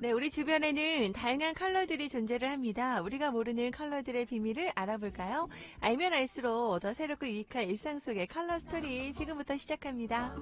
네, 우리 주변에는 다양한 컬러들이 존재를 합니다. 우리가 모르는 컬러들의 비밀을 알아볼까요? 알면 알수록 더 새롭고 유익한 일상 속의 컬러 스토리 지금부터 시작합니다.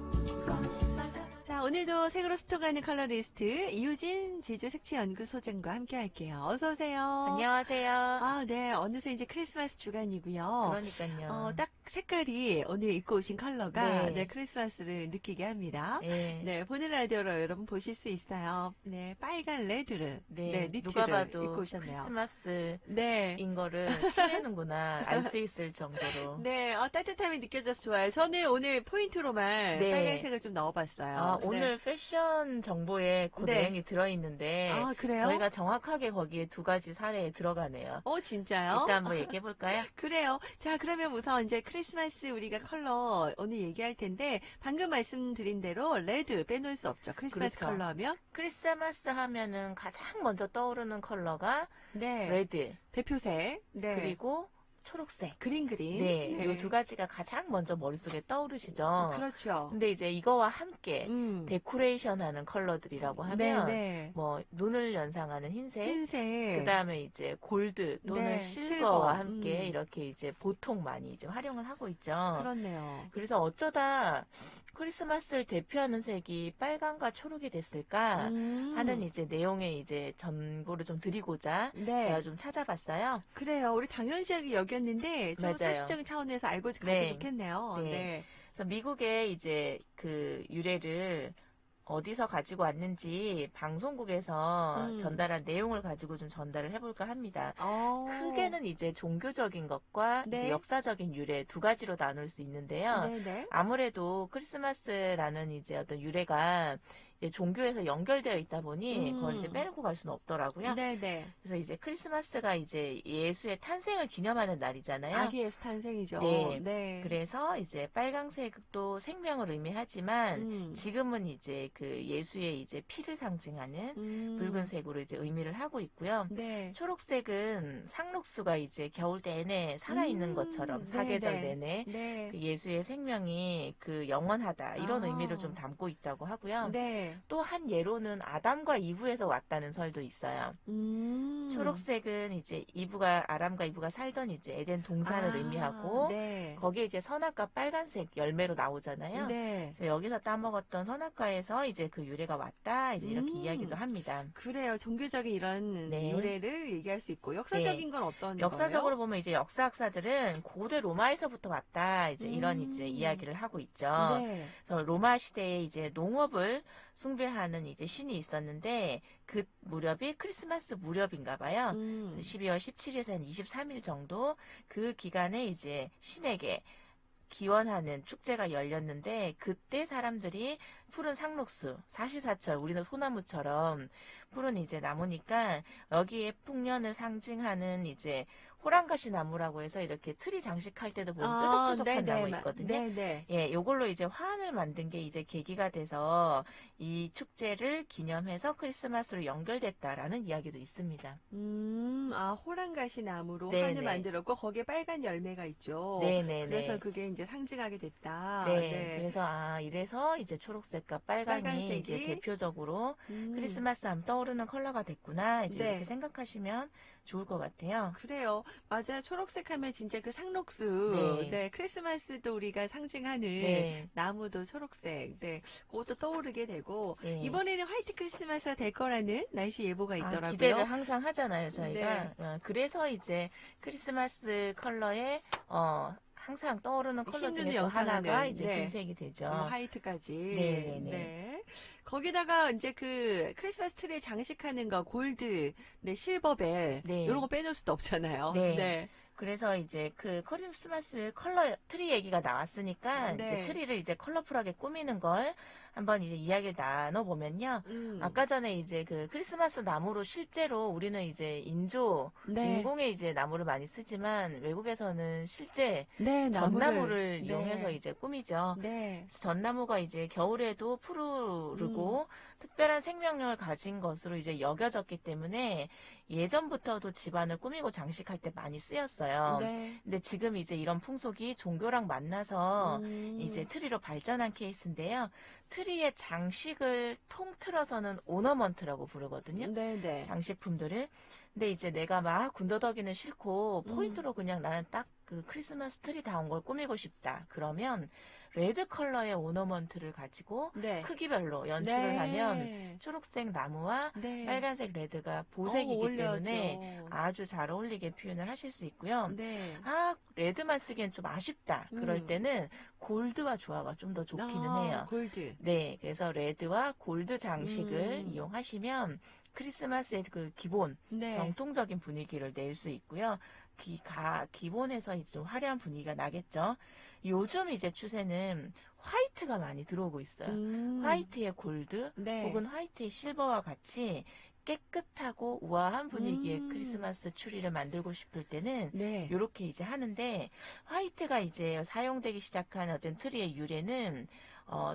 자, 오늘도 색으로 스쳐가는 컬러리스트 이유진 제주색칠연구소장과 함께 할게요. 어서 오세요. 안녕하세요. 아, 네. 어느새 이제 크리스마스 주간이고요. 그러니까요. 딱 색깔이 오늘 입고 오신 컬러가 네. 크리스마스를 느끼게 합니다. 네. 네, 보는 라디오로 여러분 보실 수 있어요. 네, 빨간 레드를 네. 니트를 누가 봐도 입고 오셨네요. 크리스마스인 네. 거를 티내는구나 알 수 있을 정도로. 네, 따뜻함이 느껴져서 좋아요. 저는 오늘 포인트로만 네. 빨간색을 좀 넣어봤어요. 아, 네. 오늘 패션 정보에 그 네. 내용이 들어있는데 아, 그래요? 저희가 정확하게 거기에 두 가지 사례에 들어가네요. 진짜요? 이따 한번 얘기해 볼까요? 그래요. 자, 그러면 우선 이제 크리스마스 우리가 컬러 오늘 얘기할 텐데 방금 말씀드린 대로 레드 빼놓을 수 없죠. 크리스마스 그렇죠. 컬러면. 크리스마스 하면은 가장 먼저 떠오르는 컬러가 네. 레드 대표색. 네. 그리고 초록색. 그린. 네, 이 두 가지가 가장 먼저 머릿속에 떠오르시죠. 그렇죠. 근데 이제 이거와 함께 음. 데코레이션 하는 컬러들이라고 네, 하면 네. 뭐 눈을 연상하는 흰색, 흰색. 그다음에 이제 골드 또는 네, 실버와 실버. 함께 이렇게 이제 보통 많이 이제 활용을 하고 있죠. 그렇네요. 그래서 어쩌다 크리스마스를 대표하는 색이 빨강과 초록이 됐을까 하는 이제 내용의 이제 정보를 좀 드리고자 네. 제가 좀 찾아봤어요. 그래요. 우리 당연시하게 여겼는데 좀 맞아요. 사실적인 차원에서 알고 가도 네. 좋겠네요. 네. 네. 그래서 미국의 이제 그 유래를 어디서 가지고 왔는지 방송국에서 전달한 내용을 가지고 좀 전달을 해볼까 합니다. 크게는 이제 종교적인 것과 네. 이제 역사적인 유래 두 가지로 나눌 수 있는데요. 네네. 아무래도 크리스마스라는 이제 어떤 유래가 이제 종교에서 연결되어 있다 보니 그걸 이제 빼놓고 갈 수는 없더라고요. 네네. 그래서 이제 크리스마스가 이제 예수의 탄생을 기념하는 날이잖아요. 아기 예수 탄생이죠. 네. 네. 그래서 이제 빨강색도 생명을 의미하지만 지금은 이제 그 예수의 이제 피를 상징하는 붉은색으로 이제 의미를 하고 있고요. 네. 초록색은 상록수가 이제 겨울 내내 살아있는 것처럼 사계절 네, 네. 내내 네. 그 예수의 생명이 그 영원하다 이런 아. 의미를 좀 담고 있다고 하고요. 네. 또 한 예로는 아담과 이브에서 왔다는 설도 있어요. 초록색은 이제 아람과 이브가 살던 이제 에덴 동산을 의미하고 네. 거기에 이제 선악과 빨간색 열매로 나오잖아요. 네. 그래서 여기서 따먹었던 선악과에서 이제 그 유래가 왔다 이제 이렇게 이야기도 합니다. 그래요. 종교적인 이런 네. 유래를 얘기할 수 있고 역사적인 건 어떤 역사적으로 보면 이제 역사학자들은 고대 로마에서부터 왔다 이제 이런 이제 이야기를 하고 있죠. 네. 그래서 로마 시대에 이제 농업을 숭배하는 이제 신이 있었는데 그 무렵이 크리스마스 무렵인가 봐요. 그래서 12월 17일에서 23일 정도 그 기간에 이제 신에게 기원하는 축제가 열렸는데 그때 사람들이 푸른 상록수, 사시사철, 우리는 소나무처럼 푸른 이제 나무니까 여기에 풍년을 상징하는 이제 호랑가시 나무라고 해서 이렇게 트리 장식할 때도 보면 뾰족뾰족한 나무 있거든요. 네네. 예, 요걸로 이제 화환을 만든 게 이제 계기가 돼서 이 축제를 기념해서 크리스마스로 연결됐다라는 이야기도 있습니다. 호랑가시 나무로 네네. 환을 만들었고 거기에 빨간 열매가 있죠. 네네네. 그래서 그게 이제 상징하게 됐다. 네. 그래서 이래서 이제 초록색과 빨강이 빨간색이 이제 대표적으로 크리스마스 하면 떠오르는 컬러가 됐구나. 이제 네. 이렇게 생각하시면 좋을 것 같아요. 그래요. 맞아요. 초록색 하면 진짜 그 상록수. 네. 네. 크리스마스도 우리가 상징하는 네. 나무도 초록색. 네. 그것도 떠오르게 되고. 네. 이번에는 화이트 크리스마스가 될 거라는 날씨 예보가 있더라고요. 기대를 항상 하잖아요, 저희가. 네. 그래서 이제 크리스마스 컬러에 항상 떠오르는 컬러 흰 눈을 중에 또 하나가 연상하는, 이제 네. 흰색이 되죠. 화이트까지. 네네네. 네. 거기다가 이제 그 크리스마스 트리에 장식하는 거 골드, 네, 실버벨 네. 이런 거 빼놓을 수도 없잖아요. 네. 그래서 이제 그 크리스마스 컬러 트리 얘기가 나왔으니까 네. 이제 트리를 이제 컬러풀하게 꾸미는 걸 한번 이제 이야기를 나눠보면요. 아까 전에 이제 그 크리스마스 나무로 실제로 우리는 이제 네. 인공의 이제 나무를 많이 쓰지만 외국에서는 실제 네, 전나무를 네. 이용해서 이제 꾸미죠. 네. 그래서 전나무가 이제 겨울에도 푸르르고 특별한 생명력을 가진 것으로 이제 여겨졌기 때문에 예전부터도 집안을 꾸미고 장식할 때 많이 쓰였어요. 네. 근데 지금 이제 이런 풍속이 종교랑 만나서 이제 트리로 발전한 케이스인데요. 트리의 장식을 통틀어서는 오너먼트라고 부르거든요. 네네. 장식품들을. 근데 이제 내가 막 군더더기는 싫고 음. 포인트로 그냥 나는 딱 그 크리스마스 트리다운 걸 꾸미고 싶다. 그러면 레드 컬러의 오너먼트를 가지고 네. 크기별로 연출을 하면 네. 초록색 나무와 네. 빨간색 레드가 보색이기 어울려죠. 때문에 아주 잘 어울리게 표현을 하실 수 있고요. 네. 아, 레드만 쓰기엔 좀 아쉽다. 그럴 때는 골드와 조화가 좀 더 좋기는 해요. 골드. 네, 그래서 레드와 골드 장식을 이용하시면 크리스마스의 그 기본, 네. 정통적인 분위기를 낼 수 있고요. 기본에서 이제 좀 화려한 분위기가 나겠죠. 요즘 이제 추세는 화이트가 많이 들어오고 있어요. 화이트의 골드, 네. 혹은 화이트의 실버와 같이 깨끗하고 우아한 분위기의 크리스마스 추리를 만들고 싶을 때는 네. 이렇게 이제 하는데, 화이트가 이제 사용되기 시작한 어떤 트리의 유래는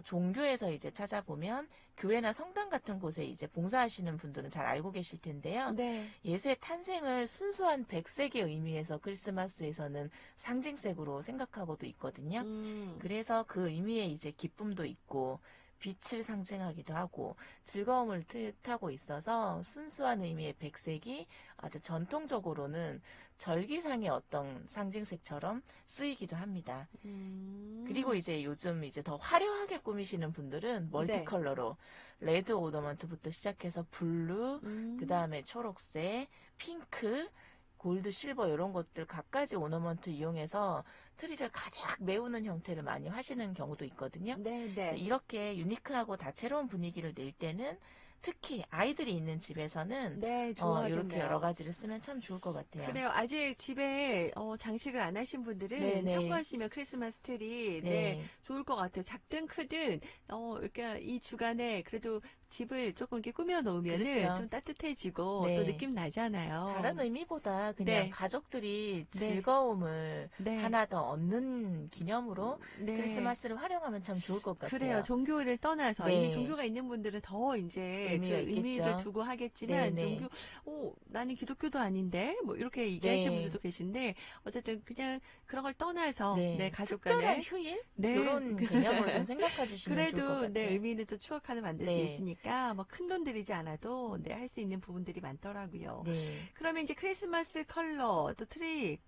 종교에서 이제 찾아보면 교회나 성당 같은 곳에 이제 봉사하시는 분들은 잘 알고 계실 텐데요. 네. 예수의 탄생을 순수한 백색의 의미에서 크리스마스에서는 상징색으로 생각하고도 있거든요. 그래서 그 의미에 이제 기쁨도 있고 빛을 상징하기도 하고 즐거움을 뜻하고 있어서 순수한 의미의 백색이 아주 전통적으로는 절기상의 어떤 상징색처럼 쓰이기도 합니다. 그리고 이제 요즘 이제 더 화려하게 꾸미시는 분들은 멀티컬러로 레드 오더먼트부터 시작해서 블루, 그 다음에 초록색, 핑크, 골드, 실버 이런 것들 갖가지 오너먼트 이용해서 트리를 가득 메우는 형태를 많이 하시는 경우도 있거든요. 네. 이렇게 유니크하고 다채로운 분위기를 낼 때는 특히 아이들이 있는 집에서는 네, 좋아하겠네요. 이렇게 여러 가지를 쓰면 참 좋을 것 같아요. 그래요. 아직 집에 장식을 안 하신 분들은 네네. 참고하시면 크리스마스 트리 네. 좋을 것 같아요. 작든 크든 이렇게 이 주간에 그래도 집을 조금 이렇게 꾸며 놓으면은 그렇죠. 좀 따뜻해지고 네. 또 느낌 나잖아요. 다른 의미보다 그냥 네. 가족들이 즐거움을 네. 하나 더 얻는 기념으로 네. 크리스마스를 활용하면 참 좋을 것 같아요. 그래요. 종교를 떠나서 네. 이미 종교가 있는 분들은 더 이제 의미가 그 의미를 있겠죠. 두고 하겠지만 네네. 나는 기독교도 아닌데 뭐 이렇게 네. 얘기하시는 분들도 계신데 어쨌든 그냥 그런 걸 떠나서 가족 특별한 간에 휴일? 네. 이런 개념으로 좀 생각해 주시면 좋을 것 그래도 같아요. 의미는 또 추억 하나 만들 수 네. 있으니까 뭐 큰 돈 들이지 않아도 할 수 있는 부분들이 많더라고요. 네. 그러면 이제 크리스마스 컬러 또 트리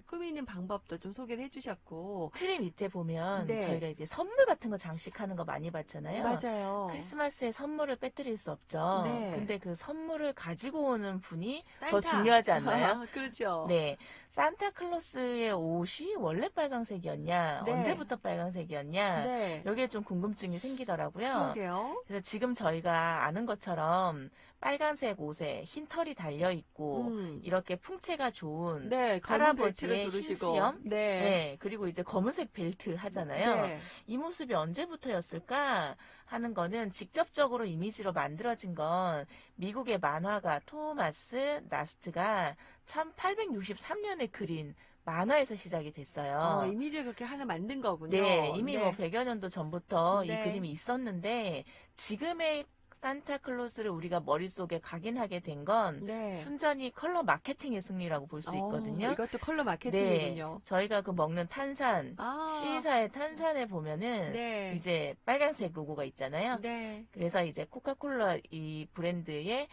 꾸미는 방법도 좀 소개를 해주셨고 트리 밑에 보면 네. 저희가 이제 선물 같은 거 장식하는 거 많이 봤잖아요. 맞아요. 크리스마스에 선물을 빼뜨릴 수 없죠. 네. 근데 그 선물을 가지고 오는 분이 산타. 더 중요하지 않나요? 그렇죠. 네. 산타클로스의 옷이 원래 빨강색이었냐? 네. 언제부터 빨강색이었냐? 네. 여기에 좀 궁금증이 생기더라고요. 그러게요. 그래서 지금 저희가 아는 것처럼 빨간색 옷에 흰 털이 달려 있고 이렇게 풍채가 좋은 검은 할아버지의 벨트를 흰 두르시고. 수염, 네. 그리고 이제 검은색 벨트 하잖아요. 네. 이 모습이 언제부터였을까 하는 거는 직접적으로 이미지로 만들어진 건 미국의 만화가 토마스 나스트가 1863년에 그린 만화에서 시작이 됐어요. 이미지를 그렇게 하나 만든 거군요. 네, 이미 뭐 100여 년도 전부터 이 네. 그림이 있었는데 지금의 산타클로스를 우리가 머릿속에 각인하게 된 건 네. 순전히 컬러 마케팅의 승리라고 볼 수 있거든요. 이것도 컬러 마케팅이군요. 네, 저희가 그 먹는 탄산, C사의 탄산에 보면은 네. 이제 빨간색 로고가 있잖아요. 네. 그래서 이제 코카콜라 이 브랜드의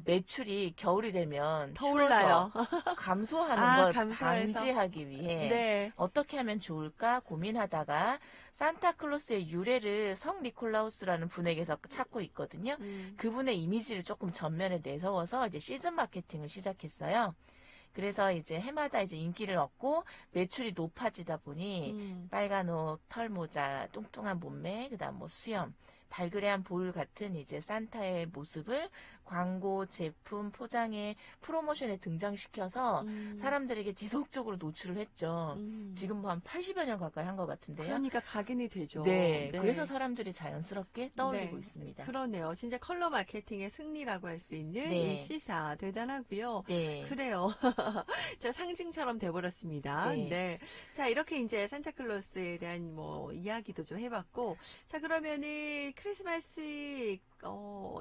매출이 겨울이 되면 더 올라요. 추워서 감소하는 걸 감소해서. 방지하기 위해 네. 어떻게 하면 좋을까 고민하다가 산타클로스의 유래를 성 니콜라우스라는 분에게서 찾고 있거든요. 그분의 이미지를 조금 전면에 내세워서 이제 시즌 마케팅을 시작했어요. 그래서 이제 해마다 이제 인기를 얻고 매출이 높아지다 보니 빨간 옷, 털모자, 뚱뚱한 몸매, 그다음 뭐 수염, 발그레한 볼 같은 이제 산타의 모습을 광고, 제품, 포장에 프로모션에 등장시켜서 사람들에게 지속적으로 노출을 했죠. 지금 뭐 한 80여 년 가까이 한 것 같은데요. 그러니까 각인이 되죠. 네, 그래서 사람들이 자연스럽게 떠올리고 있습니다. 그러네요. 진짜 컬러 마케팅의 승리라고 할 수 있는 네. 이 시사 대단하고요. 네. 그래요. 자, 상징처럼 돼버렸습니다. 네. 네. 자, 이렇게 이제 산타클로스에 대한 뭐 이야기도 좀 해봤고, 자, 그러면은 크리스마스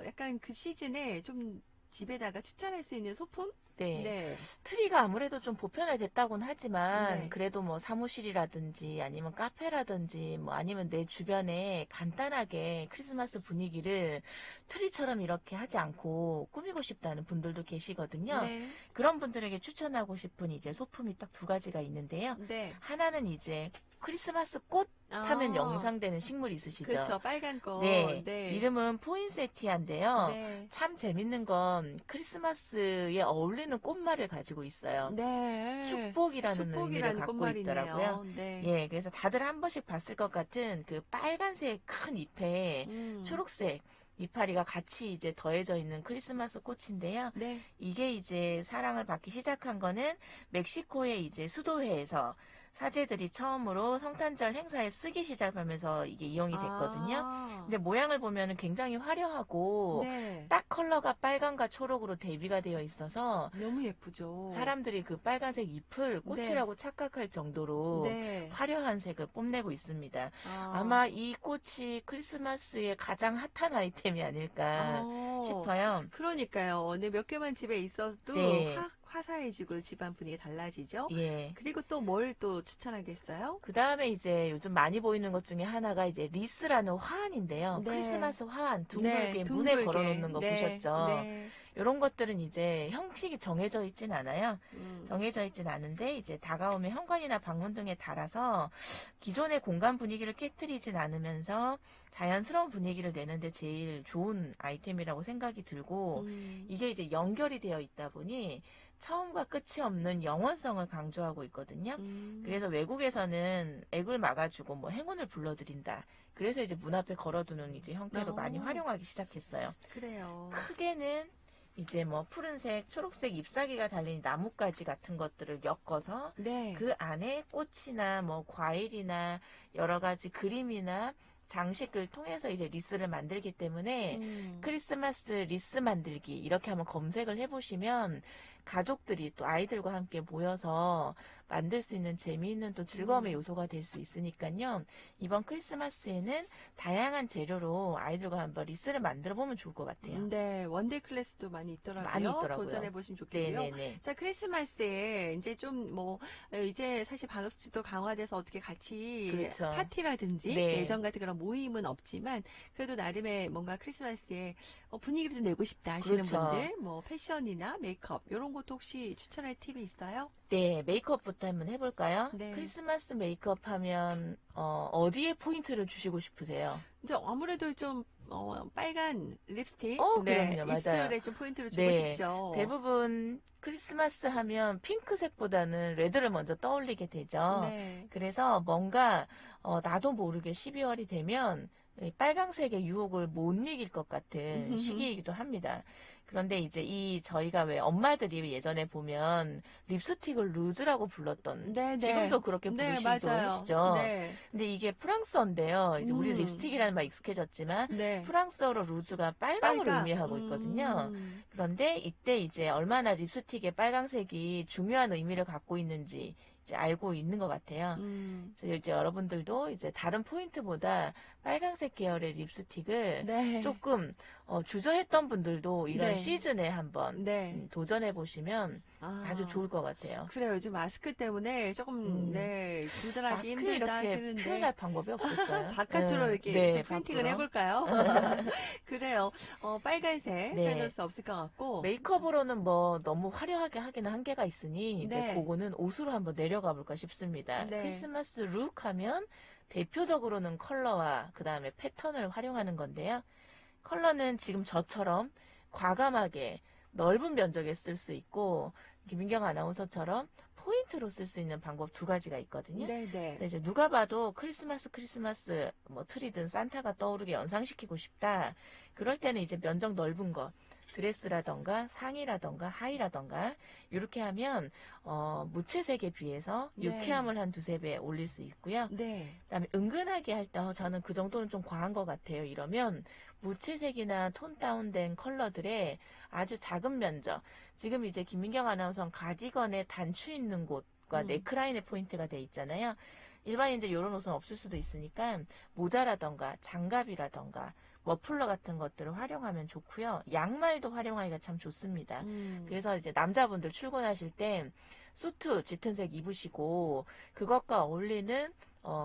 약간 그 시즌에 좀 집에다가 추천할 수 있는 소품? 네. 네. 트리가 아무래도 좀 보편화됐다고는 하지만 네. 그래도 뭐 사무실이라든지 아니면 카페라든지 뭐 아니면 내 주변에 간단하게 크리스마스 분위기를 트리처럼 이렇게 하지 않고 꾸미고 싶다는 분들도 계시거든요. 네. 그런 분들에게 추천하고 싶은 이제 소품이 딱 두 가지가 있는데요. 네. 하나는 이제 크리스마스 꽃 하면 연상되는 식물 있으시죠? 그렇죠. 빨간 꽃. 네. 네. 이름은 포인세티아인데요. 네. 참 재밌는 건 크리스마스에 어울리는 꽃말을 가지고 있어요. 네. 축복이라는 의미를 갖고 꽃말이네요. 있더라고요. 네. 예, 그래서 다들 한 번씩 봤을 것 같은 그 빨간색 큰 잎에 초록색 이파리가 같이 이제 더해져 있는 크리스마스 꽃인데요. 네. 이게 이제 사랑을 받기 시작한 거는 멕시코의 이제 수도회에서 사제들이 처음으로 성탄절 행사에 쓰기 시작하면서 이게 이용이 됐거든요. 근데 모양을 보면은 굉장히 화려하고 네. 딱 컬러가 빨간과 초록으로 대비가 되어 있어서 너무 예쁘죠. 사람들이 그 빨간색 잎을 꽃이라고 착각할 정도로 네. 화려한 색을 뽐내고 있습니다. 아마 이 꽃이 크리스마스의 가장 핫한 아이템이 아닐까 싶어요. 그러니까요. 어느 몇 개만 집에 있어도 네. 화사해지고 집안 분위기 달라지죠. 예. 그리고 또 뭘 또 추천하겠어요? 그 다음에 이제 요즘 많이 보이는 것 중에 하나가 이제 리스라는 화환인데요. 네. 크리스마스 화환 둥글게 네, 문에 둥글게. 걸어놓는 거 네, 보셨죠? 네. 이런 것들은 이제 형식이 정해져 있진 않아요. 정해져 있진 않은데 이제 다가오면 현관이나 방문 등에 달아서 기존의 공간 분위기를 깨뜨리진 않으면서 자연스러운 분위기를 내는데 제일 좋은 아이템이라고 생각이 들고 이게 이제 연결이 되어 있다 보니 처음과 끝이 없는 영원성을 강조하고 있거든요. 그래서 외국에서는 액을 막아주고 뭐 행운을 불러들인다. 그래서 이제 문 앞에 걸어두는 이제 형태로 많이 활용하기 시작했어요. 그래요. 크게는 이제 뭐 푸른색, 초록색 잎사귀가 달린 나뭇가지 같은 것들을 엮어서 네. 그 안에 꽃이나 뭐 과일이나 여러 가지 그림이나 장식을 통해서 이제 리스를 만들기 때문에 크리스마스 리스 만들기 이렇게 한번 검색을 해보시면 가족들이 또 아이들과 함께 모여서 만들 수 있는 재미있는 또 즐거움의 요소가 될 수 있으니까요. 이번 크리스마스에는 다양한 재료로 아이들과 한번 리스를 만들어 보면 좋을 것 같아요. 네, 원데이 클래스도 많이 있더라고요. 많이 있더라고요. 도전해 보시면 좋겠고요. 네네네. 자, 크리스마스에 이제 좀 뭐 이제 사실 방역수칙도 강화돼서 어떻게 같이 그렇죠. 파티라든지 네. 예전 같은 그런 모임은 없지만 그래도 나름의 뭔가 크리스마스에 분위기를 좀 내고 싶다 하시는 그렇죠. 분들 뭐 패션이나 메이크업 이런 것도 혹시 추천할 팁이 있어요? 네, 메이크업부터 한번 해볼까요? 네. 크리스마스 메이크업 하면 어디에 포인트를 주시고 싶으세요? 근데 아무래도 좀 빨간 립스틱, 그럼요, 맞아요. 입술에 좀 포인트를 주고 네, 싶죠. 대부분 크리스마스 하면 핑크색보다는 레드를 먼저 떠올리게 되죠. 네. 그래서 뭔가 나도 모르게 12월이 되면 이 빨강색의 유혹을 못 이길 것 같은 시기이기도 합니다. 그런데 이제 저희가 왜 엄마들이 예전에 보면 립스틱을 루즈라고 불렀던 네, 네. 지금도 그렇게 네, 부르시기도 맞아요. 하시죠. 네. 근데 이게 프랑스어인데요. 이제 우리 립스틱이라는 말 익숙해졌지만 네. 프랑스어로 루즈가 빨강을 빨강. 의미하고 있거든요. 그런데 이때 이제 얼마나 립스틱의 빨강색이 중요한 의미를 갖고 있는지 이제 알고 있는 것 같아요. 그래서 이제 여러분들도 이제 다른 포인트보다 빨강색 계열의 립스틱을 네. 조금 주저했던 분들도 이런 네. 시즌에 한번 네. 도전해 보시면 아주 좋을 것 같아요. 그래요. 요즘 마스크 때문에 조금 도전하기 마스크에 힘들다 이렇게 하시는데 표현할 방법이 없을까요? 바깥으로 이렇게 네, 좀 프린팅을 밖으로. 해볼까요? 그래요. 빨간색 네. 빼놓을 수 없을 것 같고. 메이크업으로는 뭐 너무 화려하게 하기는 한계가 있으니 이제 네. 그거는 옷으로 한번 내려가 볼까 싶습니다. 네. 크리스마스 룩 하면 대표적으로는 컬러와 그 다음에 패턴을 활용하는 건데요. 컬러는 지금 저처럼 과감하게 넓은 면적에 쓸 수 있고 김민경 아나운서처럼 포인트로 쓸 수 있는 방법 두 가지가 있거든요. 네네. 그래서 이제 누가 봐도 크리스마스 뭐 트리든 산타가 떠오르게 연상시키고 싶다. 그럴 때는 이제 면적 넓은 거 드레스라던가 상의라던가 하의라던가 이렇게 하면 무채색에 비해서 네. 유쾌함을 한 두세 배 올릴 수 있고요. 네. 그다음에 은근하게 할 때 저는 그 정도는 좀 과한 것 같아요. 이러면 무채색이나 톤 다운된 컬러들의 아주 작은 면적. 지금 이제 김민경 아나운서는 가디건의 단추 있는 곳과 네크라인의 포인트가 돼 있잖아요. 일반인들 이런 옷은 없을 수도 있으니까 모자라던가 장갑이라던가 머플러 같은 것들을 활용하면 좋고요. 양말도 활용하기가 참 좋습니다. 음. 그래서 이제 남자분들 출근하실 때 수트 짙은 색 입으시고 그것과 어울리는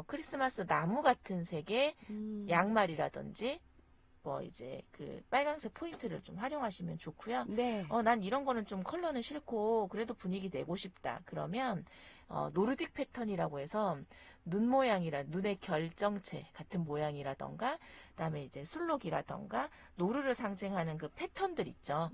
크리스마스 나무 같은 색의 양말이라든지 뭐 이제 그 빨강색 포인트를 좀 활용하시면 좋고요. 네. 난 이런 거는 좀 컬러는 싫고 그래도 분위기 내고 싶다. 그러면 노르딕 패턴이라고 해서 눈 모양이라 눈의 결정체 같은 모양이라던가 그다음에 이제 술록이라던가 노르를 상징하는 그 패턴들 있죠.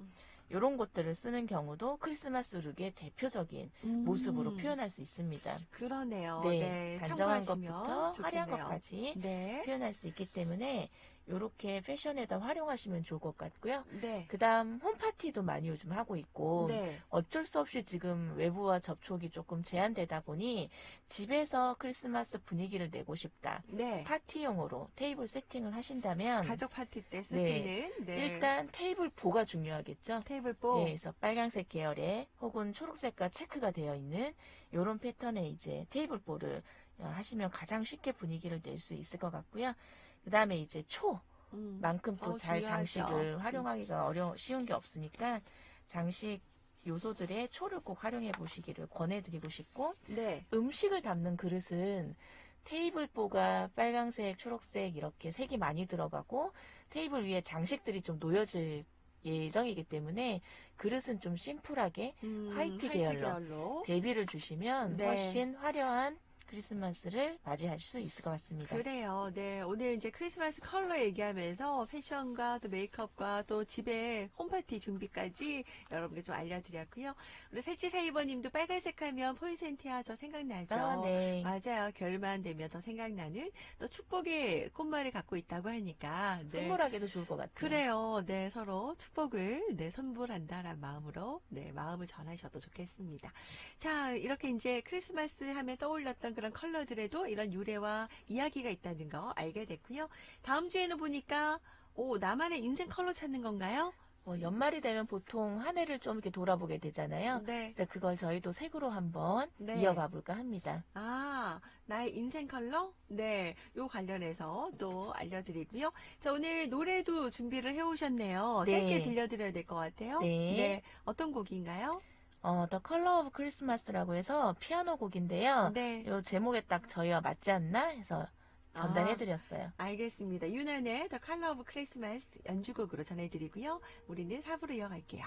이런 것들을 쓰는 경우도 크리스마스 룩의 대표적인 모습으로 표현할 수 있습니다. 그러네요. 네, 네, 단정한 참고하시면 것부터 화려한 좋겠네요. 것까지 네. 표현할 수 있기 때문에 이렇게 패션에다 활용하시면 좋을 것 같고요. 네. 그 다음 홈파티도 많이 요즘 하고 있고 네. 어쩔 수 없이 지금 외부와 접촉이 조금 제한되다 보니 집에서 크리스마스 분위기를 내고 싶다. 네. 파티용으로 테이블 세팅을 하신다면 가족 파티 때 쓰시는 네. 일단 테이블 보가 중요하겠죠. 테이블보. 네, 그래서 빨간색 계열의 혹은 초록색과 체크가 되어 있는 이런 패턴의 이제 테이블보를 하시면 가장 쉽게 분위기를 낼 수 있을 것 같고요. 그 다음에 이제 초만큼 또 잘 중요하죠. 장식을 활용하기가 쉬운 게 없으니까 장식 요소들의 초를 꼭 활용해 보시기를 권해드리고 싶고 네. 음식을 담는 그릇은 테이블보가 빨강색, 초록색 이렇게 색이 많이 들어가고 테이블 위에 장식들이 좀 놓여질 예정이기 때문에 그릇은 좀 심플하게 화이트 계열로 대비를 주시면 네. 훨씬 화려한 크리스마스를 맞이할 수 있을 것 같습니다. 그래요. 네. 오늘 이제 크리스마스 컬러 얘기하면서 패션과 또 메이크업과 또 집에 홈파티 준비까지 여러분께 좀 알려드렸고요. 우리 살치사이버님도 빨간색 하면 포인센티아 저 생각나죠? 네. 맞아요. 겨울만 되면 더 생각나는 또 축복의 꽃말을 갖고 있다고 하니까. 네. 선물하기도 좋을 것 같아요. 그래요. 네. 서로 축복을 선물한다라는 마음으로 마음을 전하셔도 좋겠습니다. 자, 이렇게 이제 크리스마스 하면 떠올랐던 그런 컬러들에도 이런 유래와 이야기가 있다는 거 알게 됐고요. 다음 주에는 보니까 나만의 인생 컬러 찾는 건가요? 연말이 되면 보통 한 해를 좀 이렇게 돌아보게 되잖아요. 네. 그래서 그걸 저희도 색으로 한번 네. 이어가 볼까 합니다. 나의 인생 컬러? 네. 요 관련해서 또 알려드리고요. 자, 오늘 노래도 준비를 해오셨네요. 네. 짧게 들려드려야 될 것 같아요. 네. 어떤 곡인가요? The Color of Christmas라고 해서 피아노 곡인데요. 네. 요 제목에 딱 저희와 맞지 않나 해서 전달해드렸어요. 알겠습니다. 유난의 The Color of Christmas 연주곡으로 전해드리고요. 우리는 4부로 이어갈게요.